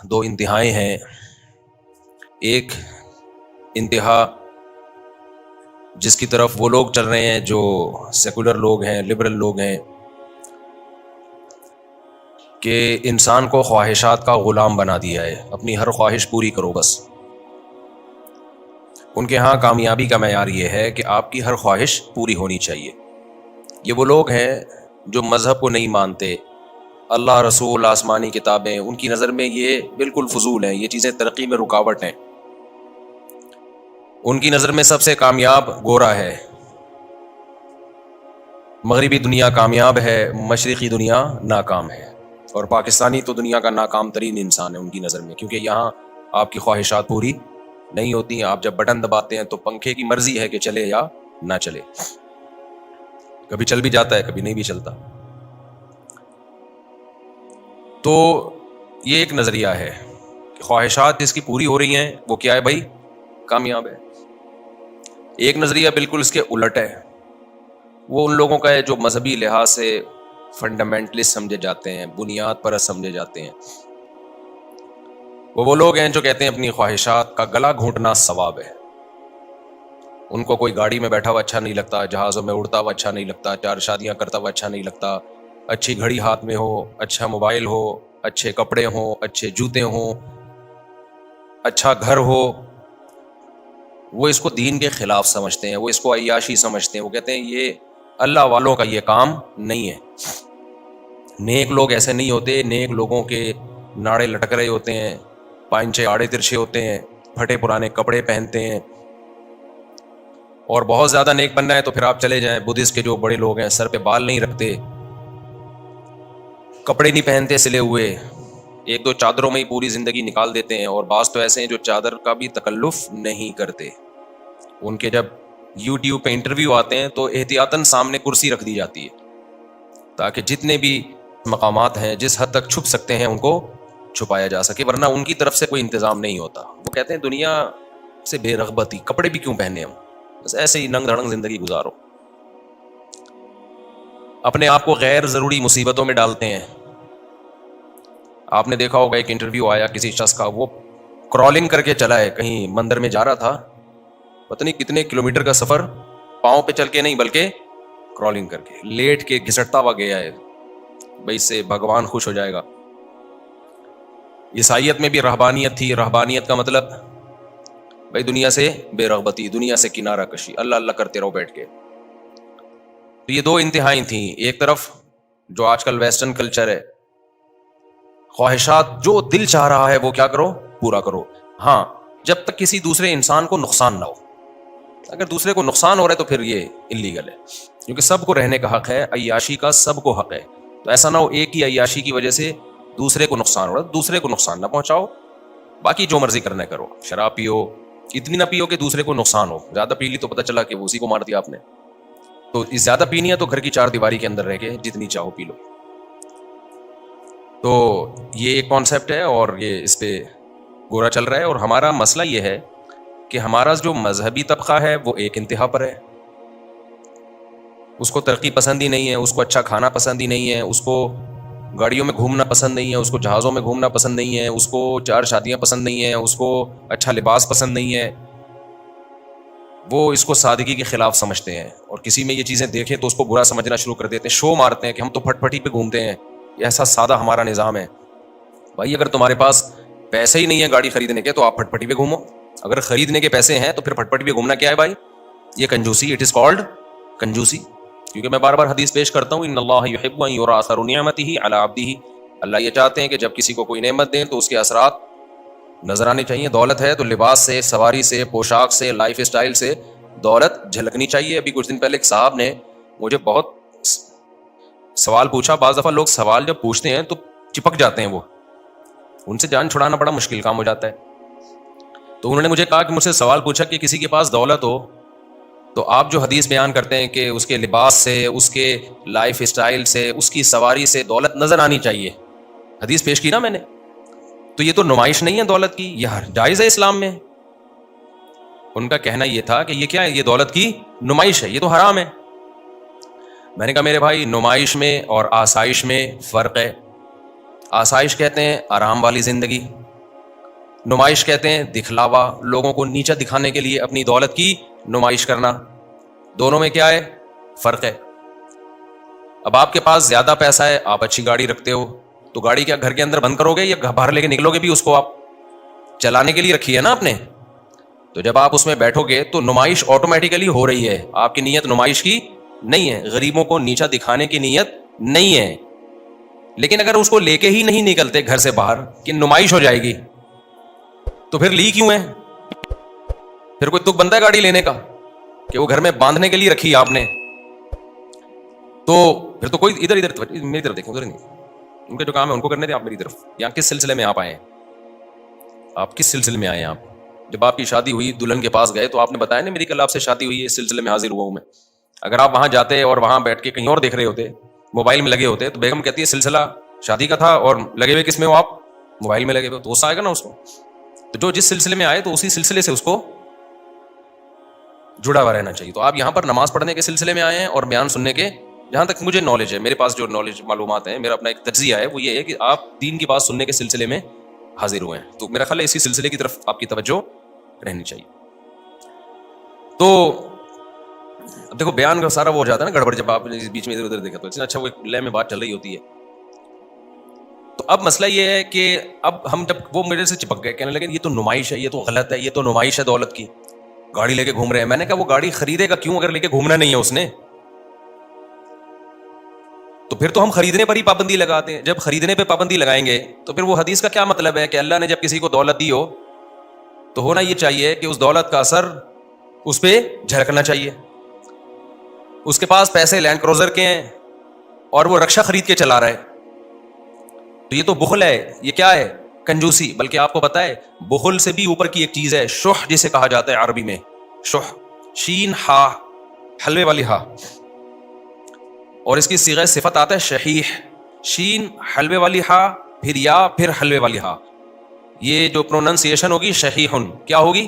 دو انتہائیں ہیں. ایک انتہا جس کی طرف وہ لوگ چل رہے ہیں جو سیکولر لوگ ہیں، لبرل لوگ ہیں، کہ انسان کو خواہشات کا غلام بنا دیا ہے، اپنی ہر خواہش پوری کرو بس. ان کے ہاں کامیابی کا معیار یہ ہے کہ آپ کی ہر خواہش پوری ہونی چاہیے. یہ وہ لوگ ہیں جو مذہب کو نہیں مانتے، اللہ، رسول، آسمانی کتابیں، ان کی نظر میں یہ بالکل فضول ہیں، یہ چیزیں ترقی میں رکاوٹ ہیں. ان کی نظر میں سب سے کامیاب گورا ہے، مغربی دنیا کامیاب ہے، مشرقی دنیا ناکام ہے، اور پاکستانی تو دنیا کا ناکام ترین انسان ہے ان کی نظر میں، کیونکہ یہاں آپ کی خواہشات پوری نہیں ہوتی ہیں. آپ جب بٹن دباتے ہیں تو پنکھے کی مرضی ہے کہ چلے یا نہ چلے، کبھی چل بھی جاتا ہے، کبھی نہیں بھی چلتا. تو یہ ایک نظریہ ہے کہ خواہشات جس کی پوری ہو رہی ہیں وہ کیا ہے بھائی؟ کامیاب ہے. ایک نظریہ بالکل اس کے الٹ ہے، وہ ان لوگوں کا ہے جو مذہبی لحاظ سے فنڈامنٹلسٹ سمجھے جاتے ہیں، بنیاد پرست سمجھے جاتے ہیں. وہ لوگ ہیں جو کہتے ہیں اپنی خواہشات کا گلا گھونٹنا ثواب ہے. ان کو کوئی گاڑی میں بیٹھا ہوا اچھا نہیں لگتا، جہازوں میں اڑتا ہوا اچھا نہیں لگتا، 4 شادیاں کرتا ہوا اچھا نہیں لگتا، اچھی گھڑی ہاتھ میں ہو، اچھا موبائل ہو، اچھے کپڑے ہوں، اچھے جوتے ہوں، اچھا گھر ہو. وہ اس کو دین کے خلاف سمجھتے ہیں، وہ اس کو عیاشی سمجھتے ہیں. وہ کہتے ہیں یہ اللہ والوں کا یہ کام نہیں ہے. نیک لوگ ایسے نہیں ہوتے. نیک لوگوں کے ناڑے لٹک رہے ہوتے ہیں، پائنچے آڑے ترچھے ہوتے ہیں، پھٹے پرانے کپڑے پہنتے ہیں. اور بہت زیادہ نیک بننا ہے تو پھر آپ چلے جائیں بدھسٹ کے جو بڑے لوگ ہیں، سر پہ بال نہیں رکھتے، کپڑے نہیں پہنتے سلے ہوئے، 1-2 چادروں میں ہی پوری زندگی نکال دیتے ہیں. اور بعض تو ایسے ہیں جو چادر کا بھی تکلف نہیں کرتے. ان کے جب یوٹیوب پہ انٹرویو آتے ہیں تو احتیاطاً سامنے کرسی رکھ دی جاتی ہے تاکہ جتنے بھی مقامات ہیں جس حد تک چھپ سکتے ہیں ان کو چھپایا جا سکے، ورنہ ان کی طرف سے کوئی انتظام نہیں ہوتا. وہ کہتے ہیں دنیا سے بے رغبتی، کپڑے بھی کیوں پہنے ہم، بس ایسے ہی ننگ دھڑنگ زندگی گزارو. اپنے آپ کو غیر ضروری مصیبتوں میں ڈالتے ہیں. آپ نے دیکھا ہوگا ایک انٹرویو آیا کسی شخص کا، وہ کرالنگ کر کے چلا ہے، کہیں مندر میں جا رہا تھا، پتہ نہیں کتنے کلومیٹر کا سفر پاؤں پہ چل کے نہیں بلکہ کرالنگ کر کے، لیٹ کے گھسٹتا ہوا گیا ہے. بھائی اس سے بھگوان خوش ہو جائے گا. عیسائیت میں بھی رہبانیت تھی. رہبانیت کا مطلب بھائی دنیا سے بے رغبتی، دنیا سے کنارہ کشی، اللہ اللہ کرتے رہو بیٹھ کے. تو یہ 2 انتہائیں تھیں. ایک طرف جو آج کل ویسٹرن کلچر ہے، خواہشات جو دل چاہ رہا ہے وہ کیا کرو، پورا کرو. ہاں جب تک کسی دوسرے انسان کو نقصان نہ ہو. اگر دوسرے کو نقصان ہو رہا ہے تو پھر یہ انلیگل ہے، کیونکہ سب کو رہنے کا حق ہے، عیاشی کا سب کو حق ہے. تو ایسا نہ ہو ایک ہی عیاشی کی وجہ سے دوسرے کو نقصان ہو رہا ہے، دوسرے کو نقصان نہ پہنچاؤ. باقی جو مرضی کرنا ہے کرو، شراب پیو، اتنی نہ پیو کہ دوسرے کو نقصان ہو. زیادہ پی لی تو پتہ چلا کہ اسی کو مار دیا آپ نے. تو زیادہ پینی ہے تو گھر کی 4 دیواری کے اندر رہ کے جتنی چاہو پی لو. تو یہ ایک کانسیپٹ ہے اور یہ اس پہ گورا چل رہا ہے. اور ہمارا مسئلہ یہ ہے کہ ہمارا جو مذہبی طبقہ ہے وہ ایک انتہا پر ہے. اس کو ترقی پسند ہی نہیں ہے، اس کو اچھا کھانا پسند ہی نہیں ہے، اس کو گاڑیوں میں گھومنا پسند نہیں ہے، اس کو جہازوں میں گھومنا پسند نہیں ہے، اس کو 4 شادیاں پسند نہیں ہیں، اس کو اچھا لباس پسند نہیں ہے. وہ اس کو سادگی کے خلاف سمجھتے ہیں، اور کسی میں یہ چیزیں دیکھیں تو اس کو برا سمجھنا شروع کر دیتے ہیں، شو مارتے ہیں کہ ہم تو پھٹ پھٹی پہ گھومتے ہیں، ایسا سادہ ہمارا نظام ہے. بھائی اگر تمہارے پاس پیسے ہی نہیں ہے گاڑی خریدنے کے تو آپ پھٹ پھٹی پہ گھومو. اگر خریدنے کے پیسے ہیں تو پھر پھٹ پھٹی پہ گھومنا کیا ہے بھائی؟ یہ کنجوسی. It is called کنجوسی. کیونکہ میں بار بار حدیث پیش کرتا ہوں، ان اللہ یحب ان یری اثر نعمتہ علی عبدہ. اللہ یہ چاہتے ہیں کہ جب کسی کو کوئی نعمت دیں تو اس کے اثرات نظر آنے چاہیے. دولت ہے تو لباس سے، سواری سے، پوشاک سے، لائف اسٹائل سے دولت جھلکنی چاہیے. ابھی کچھ دن پہلے ایک صاحب نے مجھے بہت سوال پوچھا. بعض دفعہ لوگ سوال جب پوچھتے ہیں تو چپک جاتے ہیں، وہ ان سے جان چھڑانا بڑا مشکل کام ہو جاتا ہے. تو انہوں نے مجھے کہا کہ مجھ سے سوال پوچھا کہ کسی کے پاس دولت ہو تو آپ جو حدیث بیان کرتے ہیں کہ اس کے لباس سے، اس کے لائف اسٹائل سے، اس کی سواری سے دولت نظر آنی چاہیے، حدیث پیش کی نا میں نے، تو یہ تو نمائش نہیں ہے دولت کی، یہ جائز ہے اسلام میں. ان کا کہنا یہ تھا کہ یہ کیا ہے، یہ دولت کی نمائش ہے، یہ تو حرام ہے. میں نے کہا میرے بھائی نمائش میں اور آسائش میں فرق ہے. آسائش کہتے ہیں آرام والی زندگی، نمائش کہتے ہیں دکھلاوا، لوگوں کو نیچا دکھانے کے لیے اپنی دولت کی نمائش کرنا. دونوں میں کیا ہے؟ فرق ہے. اب آپ کے پاس زیادہ پیسہ ہے، آپ اچھی گاڑی رکھتے ہو، تو گاڑی کیا گھر کے اندر بند کرو گے یا باہر لے کے نکلو گے بھی؟ اس کو آپ چلانے کے لیے رکھی ہے نا آپ نے. تو جب آپ اس میں بیٹھو گے تو نمائش آٹومیٹیکلی ہو رہی ہے. آپ کی نیت نمائش کی نہیں ہے، غریبوں کو نیچا دکھانے کی نیت نہیں ہے. لیکن اگر اس کو لے کے ہی نہیں نکلتے گھر سے باہر کہ نمائش ہو جائے گی، تو پھر لی کیوں ہے؟ پھر کوئی تک بنتا ہے گاڑی لینے کا کہ وہ گھر میں باندھنے کے لیے رکھی آپ نے؟ تو پھر تو کوئی ادھر میری طرف دیکھیں، ادھر نہیں. ان کے جو کام ہے ان کو کرنے دیں، آپ میری طرف. یہاں کس سلسلے میں آپ آئے ہیں؟ آپ کس سلسلے میں آئے ہیں؟ آپ جب آپ کی شادی ہوئی دلہن کے پاس گئے تو آپ نے بتایا نا میری کل آپ سے شادی ہوئی ہے، اس سلسلے میں حاضر ہوا ہوں میں. اگر آپ وہاں جاتے اور وہاں بیٹھ کے کہیں اور دیکھ رہے ہوتے، موبائل میں لگے ہوتے، تو بیگم کہتی ہے سلسلہ شادی کا تھا اور لگے ہوئے کس میں ہو آپ؟ موبائل میں لگے ہوئے. تو غصہ آئے گا نا اس کو. تو جو جس سلسلے میں آئے تو اسی سلسلے سے اس کو جڑا ہوا رہنا چاہیے. تو آپ یہاں پر نماز پڑھنے کے سلسلے میں آئے ہیں اور بیان سننے کے. جہاں تک مجھے نالج ہے، میرے پاس جو نالج معلومات ہیں، میرا اپنا ایک تجزیہ ہے، وہ یہ ہے کہ آپ دین کی بات سننے کے سلسلے میں حاضر ہوئے ہیں. تو میرا خیال ہے اسی سلسلے کی طرف آپ کی توجہ رہنی چاہیے. تو اب دیکھو بیان کا سارا وہ ہو جاتا ہے نا گڑبڑ، جب آپ بیچ میں ادھر ادھر دیکھا تو اچھا وہ ایک لے میں بات چل رہی ہوتی ہے. تو اب مسئلہ یہ ہے کہ اب ہم جب وہ میرے سے چپک گئے کہنے لگے یہ تو نمائش ہے، یہ تو غلط ہے، یہ تو نمائش ہے دولت کی، گاڑی لے کے گھوم رہے ہیں. میں نے کہا وہ گاڑی خریدے گا کیوں اگر لے کے گھومنا نہیں ہے اس نے؟ تو پھر تو ہم خریدنے پر ہی پابندی لگاتے ہیں. جب خریدنے پہ پابندی لگائیں گے تو پھر وہ حدیث کا کیا مطلب ہے کہ اللہ نے جب کسی کو دولت دی ہو تو ہونا یہ چاہیے کہ اس دولت کا اثر اس پہ جھلکنا چاہیے. اس کے پاس پیسے لینڈ کروزر کے ہیں اور وہ رکشا خرید کے چلا رہا ہے، تو یہ تو بخل ہے. یہ کیا ہے؟ کنجوسی. بلکہ آپ کو پتا ہے بخل سے بھی اوپر کی ایک چیز ہے، شح جسے کہا جاتا ہے عربی میں. شح، شین ہا، حلوے والی ہا، اور اس کی صیغہ صفت آتا ہے شحیح. شین حلوے والی ہا، پھر یا، پھر حلوے والی ہا. یہ جو پروننسیشن ہوگی شحیحن کیا ہوگی؟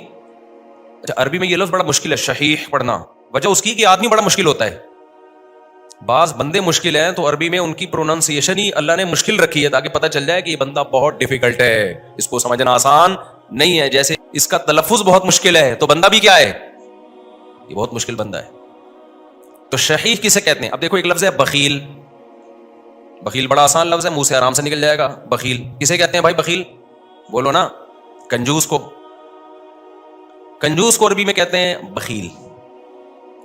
اچھا عربی میں یہ لفظ بڑا مشکل ہے شحیح پڑھنا. وجہ اس کی کہ آدمی بڑا مشکل ہوتا ہے. بعض بندے مشکل ہیں تو عربی میں ان کی پروننسیشن ہی اللہ نے مشکل رکھی ہے تاکہ پتہ چل جائے کہ یہ بندہ بہت ڈیفیکلٹ ہے، اس کو سمجھنا آسان نہیں ہے. جیسے اس کا تلفظ بہت مشکل ہے تو بندہ بھی کیا ہے؟ یہ بہت مشکل بندہ ہے. تو شحیح کسے کہتے ہیں؟ اب دیکھو ایک لفظ ہے بخیل. بخیل بڑا آسان لفظ ہے، منہ سے آرام سے نکل جائے گا. بخیل کسے کہتے ہیں بھائی؟ بخیل بولو نا. کنجوس کو. کنجوس کو عربی میں کہتے ہیں بخیل.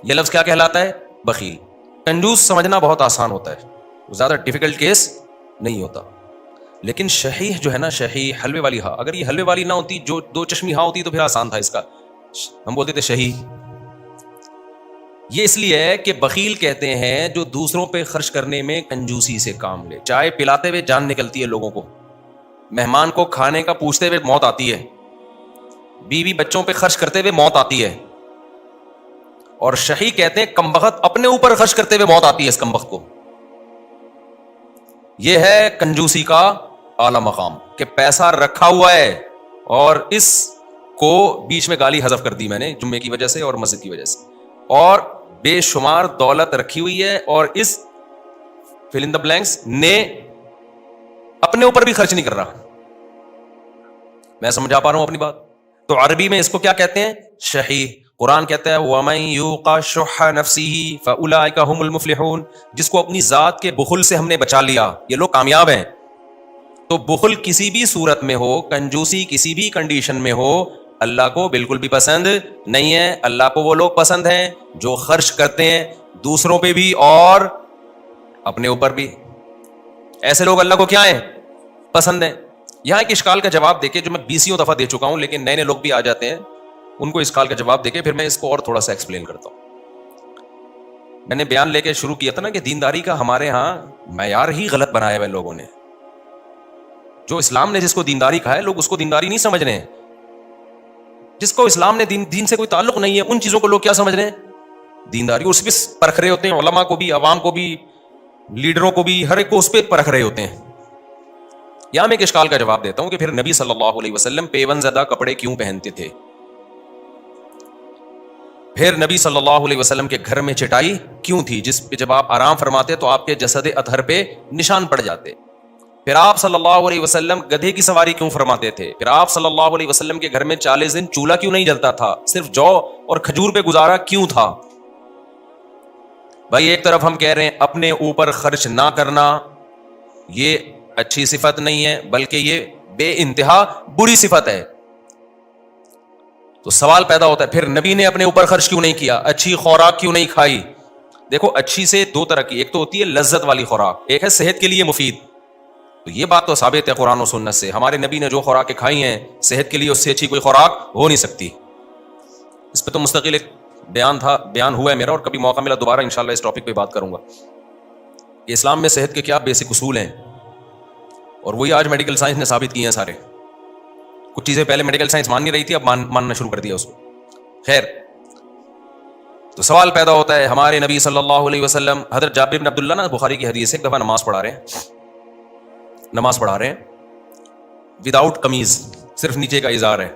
یہ لفظ کیا کہلاتا ہے؟ بخیل. کنجوس سمجھنا بہت آسان ہوتا ہے، زیادہ ڈیفیکلٹ کیس نہیں ہوتا. لیکن شحیح جو ہے نا، شحیح حلوے والی ہا، اگر یہ حلوے والی نہ ہوتی، جو دو چشمی ہا ہوتی تو پھر آسان تھا اس کا، ہم بولتے تھے شحیح. یہ اس لیے ہے کہ بخیل کہتے ہیں جو دوسروں پہ خرچ کرنے میں کنجوسی سے کام لے. چائے پلاتے ہوئے جان نکلتی ہے لوگوں کو، مہمان کو کھانے کا پوچھتے ہوئے موت آتی ہے، بیوی بچوں پہ خرچ کرتے ہوئے موت آتی ہے. اور شحیح کہتے ہیں کمبخت اپنے اوپر خرچ کرتے ہوئے موت آتی ہے اس کمبخت کو. یہ ہے کنجوسی کا اعلی مقام کہ پیسہ رکھا ہوا ہے اور اس کو بیچ میں گالی حذف کر دی میں نے جمعے کی وجہ سے اور مسجد کی وجہ سے، اور بے شمار دولت رکھی ہوئی ہے اور اس فل ان دا بلینکس نے اپنے اوپر بھی خرچ نہیں کر رہا. میں سمجھا پا رہا ہوں اپنی بات؟ تو عربی میں اس کو کیا کہتے ہیں؟ شحیح. قرآن کہتا ہے وَمَن يُوقَ شُحَّ نَفْسِهِ فَأُولَٰئِكَ هُمُ الْمُفْلِحُونَ. جس کو اپنی ذات کے بخل سے ہم نے بچا لیا یہ لوگ کامیاب ہیں. تو بخل کسی بھی صورت میں ہو، کنجوسی کسی بھی کنڈیشن میں ہو، اللہ کو بالکل بھی پسند نہیں ہے. اللہ کو وہ لوگ پسند ہیں جو خرچ کرتے ہیں دوسروں پہ بھی اور اپنے اوپر بھی. ایسے لوگ اللہ کو کیا ہیں؟ پسند ہیں. یہاں ایک اشکال کا جواب دے کے جو میں 20 دفعہ دے چکا ہوں لیکن نئے نئے لوگ بھی آ جاتے ہیں، ان کو اشکال کا جواب دے کے پھر میں اس کو اور تھوڑا سا ایکسپلین کرتا ہوں. میں نے بیان لے کے شروع کیا تھا نا کہ دینداری کا ہمارے ہاں معیار ہی غلط بنایا ہوا ہے لوگوں نے. جو اسلام نے جس کو دینداری کہا ہے لوگ اس کو دینداری نہیں سمجھ رہے ہیں. جس کو اسلام نے دین سے کوئی تعلق نہیں ہے ان چیزوں کو لوگ کیا سمجھ رہے ہیں؟ دینداری. اس پہ پرکھ رہے ہوتے ہیں، علماء کو بھی، عوام کو بھی، لیڈروں کو بھی، ہر ایک کو اس پہ پرکھ رہے ہوتے ہیں. یہاں میں ایک اشکال کا جواب دیتا ہوں کہ پھر نبی صلی اللہ علیہ وسلم پیون زدہ کپڑے کیوں پہنتے تھے؟ پھر نبی صلی اللہ علیہ وسلم کے گھر میں چٹائی کیوں تھی جس پہ جب آپ آرام فرماتے تو آپ کے جسد اطہر پہ نشان پڑ جاتے؟ پھر آپ صلی اللہ علیہ وسلم گدھے کی سواری کیوں فرماتے تھے؟ پھر آپ صلی اللہ علیہ وسلم کے گھر میں 40 دن چولہا کیوں نہیں جلتا تھا؟ صرف جو اور کھجور پہ گزارا کیوں تھا؟ بھائی ایک طرف ہم کہہ رہے ہیں اپنے اوپر خرچ نہ کرنا یہ اچھی صفت نہیں ہے بلکہ یہ بے انتہا بری صفت ہے. تو سوال پیدا ہوتا ہے پھر نبی نے اپنے اوپر خرچ کیوں نہیں کیا؟ اچھی خوراک کیوں نہیں کھائی؟ دیکھو اچھی سے دو طرح کی، ایک تو ہوتی ہے لذت والی خوراک، ایک ہے صحت کے لیے مفید. تو یہ بات تو ثابت ہے قرآن و سنت سے، ہمارے نبی نے جو خوراکیں کھائی ہیں صحت کے لیے اس سے اچھی کوئی خوراک ہو نہیں سکتی. اس پہ تو مستقل ایک بیان ہوا ہے میرا، اور کبھی موقع ملا دوبارہ انشاءاللہ اس ٹاپک پہ بات کروں گا کہ اسلام میں صحت کے کیا بیسک اصول ہیں، اور وہی آج میڈیکل سائنس نے ثابت کیے ہیں سارے. کچھ چیزیں پہلے میڈیکل سائنس مان نہیں رہی تھی، اب ماننا شروع کر دیا اس کو. خیر، تو سوال پیدا ہوتا ہے ہمارے نبی صلی اللہ علیہ وسلم، حضرت جابر بن عبداللہ نا بخاری کی حدیث ہے، ایک دفعہ نماز پڑھا رہے ہیں وداؤٹ قمیض، صرف نیچے کا ازار ہے.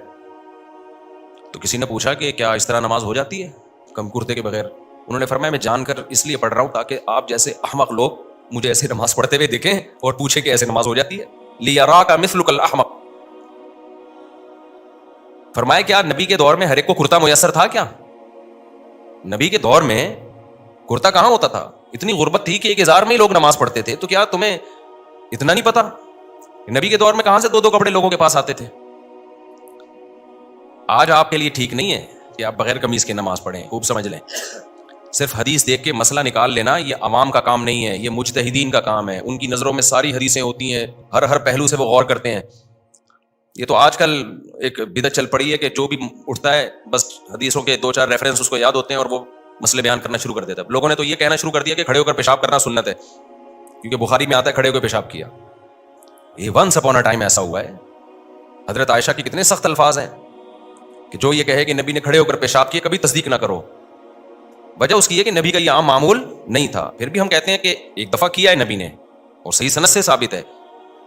تو کسی نے پوچھا کہ کیا اس طرح نماز ہو جاتی ہے کم کرتے کے بغیر؟ انہوں نے فرمایا میں جان کر اس لیے پڑھ رہا ہوں تاکہ آپ جیسے احمق لوگ مجھے ایسے نماز پڑھتے ہوئے دیکھیں اور پوچھیں کہ ایسے نماز ہو جاتی ہے. لیراک مثلک الاحمق. فرمایا کیا نبی کے دور میں ہر ایک کو کرتا میسر تھا؟ کیا نبی کے دور میں کرتا کہاں ہوتا تھا؟ اتنی غربت تھی کہ ایک ہزار میں ہی لوگ نماز پڑھتے تھے. تو کیا تمہیں اتنا نہیں پتا نبی کے دور میں کہاں سے دو کپڑے لوگوں کے پاس آتے تھے؟ آج آپ کے لیے ٹھیک نہیں ہے کہ آپ بغیر قمیض کے نماز پڑھیں. خوب سمجھ لیں، صرف حدیث دیکھ کے مسئلہ نکال لینا یہ عوام کا کام نہیں ہے، یہ مجتہدین کا کام ہے. ان کی نظروں میں ساری حدیثیں ہوتی ہیں، ہر پہلو سے وہ غور کرتے ہیں. یہ تو آج کل ایک بدعت چل پڑی ہے کہ جو بھی اٹھتا ہے بس حدیثوں کے 2-4 ریفرنس اس کو یاد ہوتے ہیں اور وہ مسئلے بیان کرنا شروع کر دیتا ہے. لوگوں نے تو یہ کہنا شروع کر دیا کہ کھڑے ہو کر پیشاب کرنا سنت ہے، کیونکہ بخاری میں آتا ہے کھڑے ہو کر پیشاب کیا. یہ ونس اپون اے ٹائم ایسا ہوا ہے. حضرت عائشہ کی کتنے سخت الفاظ ہیں کہ جو یہ کہے کہ نبی نے کھڑے ہو کر پیشاب کیا کبھی تصدیق نہ کرو. وجہ اس کی ہے کہ نبی کا یہ عام معمول نہیں تھا. پھر بھی ہم کہتے ہیں کہ ایک دفعہ کیا ہے نبی نے اور صحیح سند سے ثابت ہے.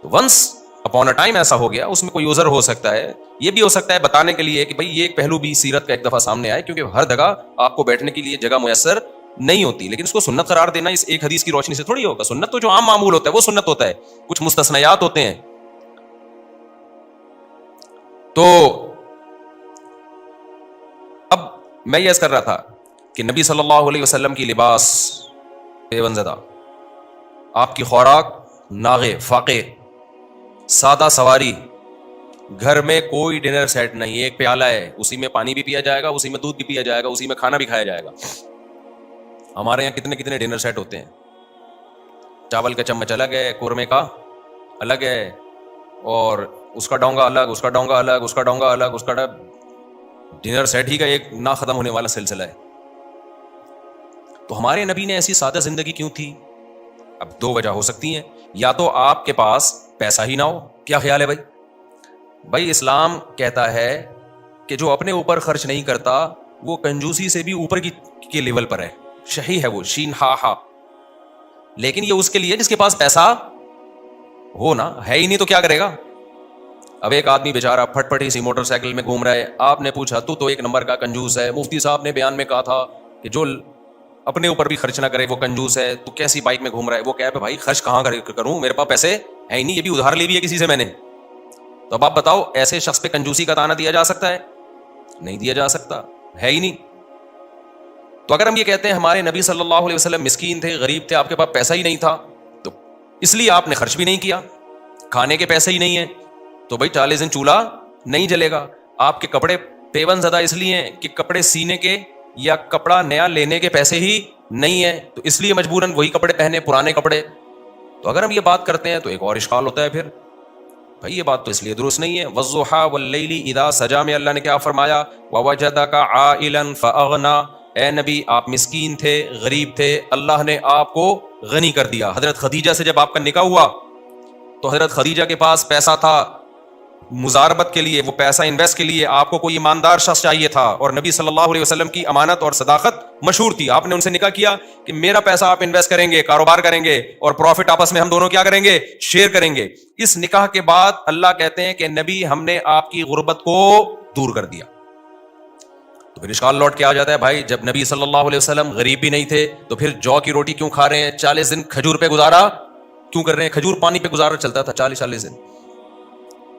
ونس اپون اے ٹائم ایسا ہو گیا، اس میں کوئی عذر ہو سکتا ہے. یہ بھی ہو سکتا ہے بتانے کے لیے کہ بھئی یہ ایک پہلو بھی سیرت کا ایک دفعہ سامنے آئے، کیونکہ ہر جگہ آپ کو بیٹھنے کے لیے جگہ میسر نہیں ہوتی. لیکن اس کو سنت قرار دینا اس ایک حدیث کی روشنی سے تھوڑی ہوگا. سنت تو جو عام معمول ہوتا ہے وہ سنت ہوتا ہے، کچھ مستثنیات ہوتے ہیں. تو اب میں یہ عرض کر رہا تھا کہ نبی صلی اللہ علیہ وسلم کی لباس پیون زدہ، آپ کی خوراک ناغے فاقے، سادہ سواری، گھر میں کوئی ڈنر سیٹ نہیں. ایک پیالہ ہے، اسی میں پانی بھی پیا جائے گا، اسی میں دودھ بھی پیا جائے گا، اسی میں کھانا بھی کھایا جائے گا. ہمارے یہاں کتنے ڈنر سیٹ ہوتے ہیں. چاول کا چمچ الگ ہے، قورمے کا الگ ہے، اور اس کا ڈونگا الگ، اس کا ڈونگا الگ، اس کا ڈونگا الگ، اس کا ڈنر سیٹ ہی کا ایک نہ ختم ہونے والا سلسلہ ہے. تو ہمارے نبی نے ایسی سادہ زندگی کیوں تھی؟ اب 2 وجہ ہو سکتی ہیں. یا تو آپ کے پاس پیسہ ہی نہ ہو. کیا خیال ہے بھائی اسلام کہتا ہے کہ جو اپنے اوپر خرچ نہیں کرتا وہ کنجوسی سے بھی اوپر کے لیول پر ہے. شہی ہے وہ، شین ہا. لیکن یہ اس کے لیے جس کے پاس پیسہ ہو نا، ہے ہی نہیں تو کیا کرے گا؟ اب ایک آدمی بیچارہ پھٹ پھٹی سی موٹر سائیکل میں گھوم رہا ہے، آپ نے پوچھا تو ایک نمبر کا کنجوس ہے. مفتی صاحب نے بیان میں کہا تھا کہ جو اپنے اوپر بھی خرچ نہ کرے وہ کنجوس ہے. تو کیسی بائک میں گھوم رہا ہے؟ وہ کہہ بھائی خرچ کہاں کروں، میرے پاس پیسے ہے ہی نہیں. یہ بھی ادھار لی بھی ہے کسی سے میں نے. تو اب آپ بتاؤ ایسے شخص پہ کنجوسی کا طعنہ دیا جا سکتا ہے؟ نہیں دیا جا سکتا، ہے ہی نہیں. تو اگر ہم یہ کہتے ہیں ہمارے نبی صلی اللہ علیہ وسلم مسکین تھے، غریب تھے، آپ کے پاس پیسہ ہی نہیں تھا، تو اس لیے آپ نے خرچ بھی نہیں کیا، کھانے کے پیسے ہی نہیں ہیں، تو بھائی 40 دن چولہا نہیں جلے گا. آپ کے کپڑے پیون زدہ اس لیے ہیں کہ کپڑے سینے کے یا کپڑا نیا لینے کے پیسے ہی نہیں ہیں، تو اس لیے مجبوراً وہی کپڑے پہنے، پرانے کپڑے. تو اگر ہم یہ بات کرتے ہیں تو ایک اور اشکال ہوتا ہے پھر بھائی یہ بات تو اس لیے درست نہیں ہے. والضحیٰ واللیل اذا سجا میں اللہ نے کیا فرمایا؟ ووجدک عائلا فاغنی. اے نبی آپ مسکین تھے، غریب تھے، اللہ نے آپ کو غنی کر دیا. حضرت خدیجہ سے جب آپ کا نکاح ہوا تو حضرت خدیجہ کے پاس پیسہ تھا مزاربت کے لیے، وہ پیسہ انویسٹ کے لیے آپ کو کوئی ایماندار شخص چاہیے تھا، اور نبی صلی اللہ علیہ وسلم کی امانت اور صداقت مشہور تھی. آپ نے ان سے نکاح کیا کہ میرا پیسہ آپ انویسٹ کریں گے، کاروبار کریں گے، اور پروفٹ آپس میں ہم دونوں کیا کریں گے؟ شیئر کریں گے. اس نکاح کے بعد اللہ کہتے ہیں کہ نبی ہم نے آپ کی غربت کو دور کر دیا. تو پھر اشکال لوٹ کے آ جاتا ہے بھائی جب نبی صلی اللہ علیہ وسلم غریب بھی نہیں تھے تو پھر جو کی روٹی کیوں کھا رہے ہیں؟ 40 دن کھجور پہ گزارا کیوں کر رہے ہیں؟ کھجور پانی پہ گزارا چلتا تھا 40 دن.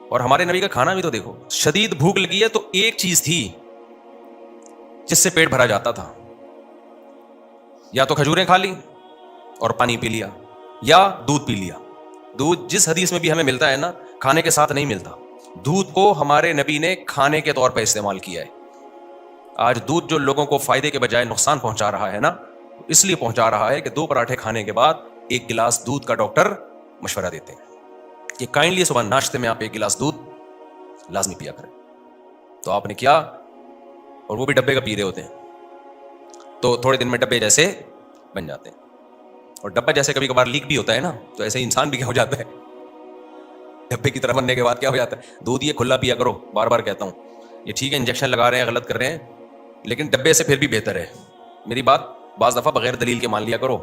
اور ہمارے نبی کا کھانا بھی تو دیکھو, شدید بھوک لگی ہے تو ایک چیز تھی جس سے پیٹ بھرا جاتا تھا, یا تو کھجوریں کھا لی اور پانی پی لیا, یا دودھ پی لیا. دودھ جس حدیث میں بھی ہمیں ملتا ہے نا, کھانے کے ساتھ نہیں ملتا. دودھ کو ہمارے نبی نے کھانے کے طور پہ استعمال کیا ہے. آج دودھ جو لوگوں کو فائدے کے بجائے نقصان پہنچا رہا ہے نا, اس لیے پہنچا رہا ہے کہ 2 پراٹھے کھانے کے بعد 1 گلاس دودھ کا ڈاکٹر مشورہ دیتے ہیں کہ کائنڈلی صبح ناشتے میں آپ 1 گلاس دودھ لازمی پیا کریں. تو آپ نے کیا, اور وہ بھی ڈبے کا پی رہے ہوتے ہیں, تو تھوڑے دن میں ڈبے جیسے بن جاتے ہیں. اور ڈبہ جیسے کبھی کبھار لیک بھی ہوتا ہے نا, تو ایسے انسان بھی کیا ہو جاتا ہے, ڈبے کی طرح بننے کے بعد کیا ہو جاتا ہے. دودھ یہ کھلا پیا کرو, بار بار کہتا ہوں. یہ ٹھیک ہے انجیکشن لگا رہے ہیں, غلط کر رہے ہیں, لیکن ڈبے سے پھر بھی بہتر ہے. میری بات بعض دفعہ بغیر دلیل کے مان لیا کرو,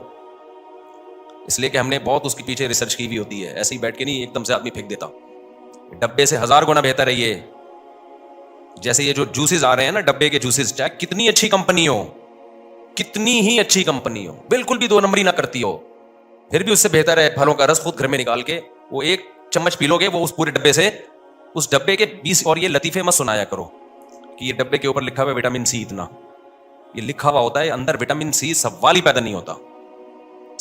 اس لیے کہ ہم نے بہت اس کے پیچھے ریسرچ کی بھی ہوتی ہے. ایسے ہی بیٹھ کے نہیں ایک دم سے آدمی پھینک دیتا. ڈبے سے 1000 گنا بہتر ہے یہ. جیسے یہ جو جوسز آ رہے ہیں نا, ڈبے کے جوسز, چاہے کتنی اچھی کمپنی ہو, کتنی ہی اچھی کمپنی ہو, بالکل بھی 2 نمبری نہ کرتی ہو, پھر بھی اس سے بہتر ہے پھلوں کا رس خود گھر میں نکال کے وہ 1 چمچ پی لو گے, وہ اس پورے ڈبے سے, اس ڈبے کے 20. اور یہ لطیفے مت سنایا کرو کہ یہ ڈبے کے اوپر لکھا ہوا ہے وٹامن سی اتنا. یہ لکھا ہوا ہوتا ہے, اندر وٹامن سی سوال ہی پیدا نہیں ہوتا.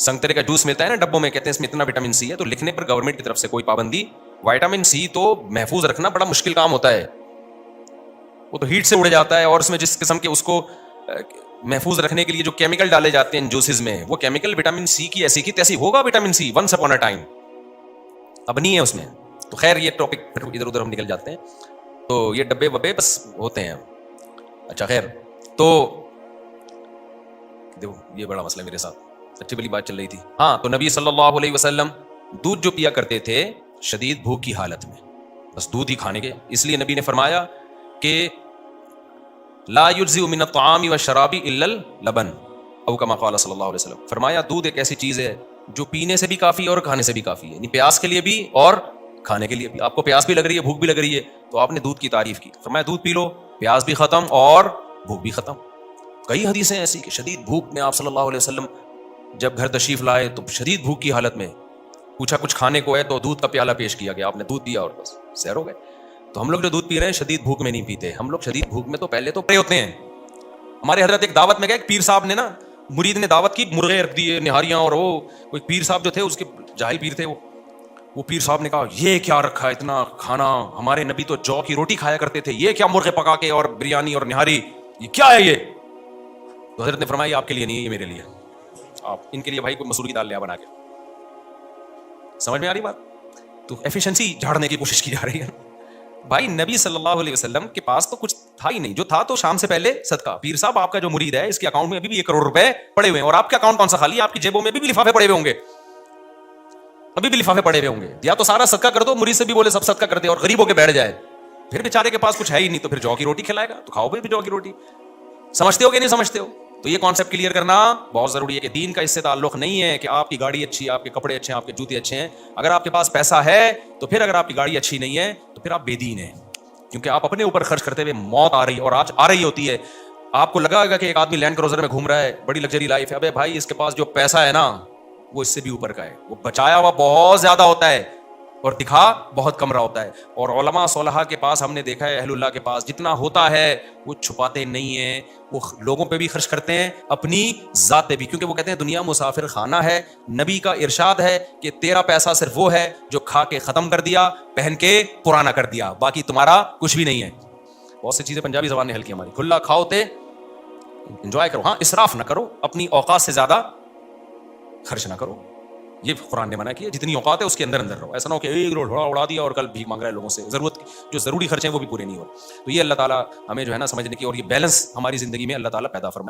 سنگترے کا جوس ملتا ہے نا ڈبوں میں, کہتے ہیں اس میں اتنا وٹامن سی ہے, تو لکھنے پر گورنمنٹ کی طرف سے کوئی پابندی. وٹامن سی تو محفوظ رکھنا بڑا مشکل کام ہوتا ہے, وہ تو ہیٹ سے اڑ جاتا ہے. اور اس میں جس قسم کے اس کو محفوظ رکھنے کے لیے جو کیمیکل ڈالے جاتے ہیں جوسز میں, وہ کیمیکل وٹامن سی کی ایسی کی تیسی ہوگا. Vitamin C once upon a time, اب نہیں ہے اس میں. تو خیر یہ ٹاپک ادھر ادھر ہم نکل جاتے ہیں. تو یہ ڈبے وبے بس ہوتے ہیں. اچھا خیر, تو دیکھو یہ بڑا مسئلہ میرے ساتھ, اچھی بلی بات چل رہی تھی. ہاں, تو نبی صلی اللہ علیہ وسلم دودھ جو پیا کرتے تھے شدید بھوک کی حالت میں, بس دودھ ہی کھانے کے. اس لیے نبی نے فرمایا کہ لا یجزئ من الطعام والشراب الا اللبن, او کما قال صلی اللہ علیہ وسلم. فرمایا دودھ ایک ایسی چیز ہے جو پینے سے بھی کافی اور کھانے سے بھی کافی ہے, یعنی پیاس کے لیے بھی اور کھانے کے لیے بھی. آپ کو پیاس بھی لگ رہی ہے, بھوک بھی لگ رہی ہے, تو آپ نے دودھ کی تعریف کی, فرمایا دودھ پی لو, پیاس بھی ختم اور بھوک بھی ختم. کئی حدیثیں ایسی کہ شدید بھوک میں آپ صلی اللہ علیہ وسلم جب گھر تشریف لائے تو شدید بھوک کی حالت میں پوچھا کچھ کھانے کو ہے, تو دودھ کا پیالہ پیش کیا گیا, آپ نے دودھ پیا اور بس سیر ہو گئے. تو ہم لوگ جو دودھ پی رہے ہیں شدید بھوک میں نہیں پیتے. ہم لوگ شدید بھوک میں تو پہلے تو پڑے ہوتے ہیں. ہمارے حضرت ایک دعوت میں گئے, ایک پیر صاحب نے نا, مرید نے دعوت کی, مرغے رکھ دیے, نہاریاں, اور وہ کوئی پیر صاحب جو تھے اس کے جاہل پیر تھے, وہ پیر صاحب نے کہا یہ کیا رکھا ہے اتنا کھانا, ہمارے نبی تو جو کی روٹی کھایا کرتے تھے, یہ کیا مرغے پکا کے اور بریانی اور نہاری, یہ کیا ہے یہ؟ تو حضرت نے فرمایا آپ کے لیے نہیں ہے, یہ میرے لیے. آپ ان کے لیے بھائی کوئی مسور کی دال لیا بنا کے. سمجھ میں آ رہی بات؟ تو ایفیشنسی جھاڑنے کی کوشش کی جا رہی ہے. بھائی نبی صلی اللہ علیہ وسلم کے پاس تو کچھ تھا ہی نہیں, جو تھا تو شام سے پہلے صدقہ. پیر صاحب آپ کا جو مرید ہے اس کے اکاؤنٹ میں ابھی بھی 1 کروڑ روپے پڑے ہوئے ہیں, اور آپ کے اکاؤنٹ کون سا خالی ہے؟ آپ کی جیبوں میں ابھی بھی لفافے پڑے ہوئے ہوں گے, ابھی بھی لفافے پڑے ہوئے ہوں گے. یا تو سارا صدقہ کر دو, مرید سے بھی بولے سب صدقہ کر دے, اور غریب ہو کے بیٹھ جائے. پھر بیچارے کے پاس کچھ ہے ہی نہیں, تو پھر جو کی روٹی کھلائے گا, تو کھاؤ بھی جو کی روٹی. سمجھتے ہو کہ نہیں سمجھتے ہو؟ تو یہ کانسیپٹ کلیئر کرنا بہت ضروری ہے کہ دین کا اس سے تعلق نہیں ہے کہ آپ کی گاڑی اچھی ہے, آپ کے کپڑے اچھے ہیں, آپ کے جوتے اچھے ہیں. اگر آپ کے پاس پیسہ ہے تو پھر, اگر آپ کی گاڑی اچھی نہیں ہے تو پھر آپ بے دین ہیں, کیونکہ آپ اپنے اوپر خرچ کرتے ہوئے موت آ رہی, اور آج آ رہی ہوتی ہے. آپ کو لگا ہوگا کہ ایک آدمی لینڈ کروزر میں گھوم رہا ہے, بڑی لگژری لائف ہے. ابے بھائی اس کے پاس جو پیسہ ہے نا وہ اس سے بھی اوپر کا ہے, وہ بچایا ہوا بہت زیادہ ہوتا ہے اور دکھا بہت کم رہا ہوتا ہے. اور علماء صالحہ کے پاس ہم نے دیکھا ہے, اہل اللہ کے پاس جتنا ہوتا ہے وہ چھپاتے نہیں ہیں, وہ لوگوں پہ بھی خرچ کرتے ہیں, اپنی ذات پہ بھی, کیونکہ وہ کہتے ہیں دنیا مسافر خانہ ہے. نبی کا ارشاد ہے کہ تیرا پیسہ صرف وہ ہے جو کھا کے ختم کر دیا, پہن کے پرانا کر دیا, باقی تمہارا کچھ بھی نہیں ہے. بہت سی چیزیں پنجابی زبان نے ہلکی ہماری, کھلا کھاؤ تے انجوائے کرو, ہاں اسراف نہ کرو, اپنی اوقات سے زیادہ خرچ نہ کرو. یہ قرآن نے منع کیا, جتنی اوقات ہے اس کے اندر اندر رہو. ایسا نہ ہو کہ ایک روڈ اڑا دیا اور کل بھیک مانگ رہا ہے لوگوں سے, ضرورت جو ضروری خرچے ہیں وہ بھی پورے نہیں ہو. تو یہ اللہ تعالیٰ ہمیں جو ہے نا سمجھنے کی, اور یہ بیلنس ہماری زندگی میں اللہ تعالیٰ پیدا فرمائے.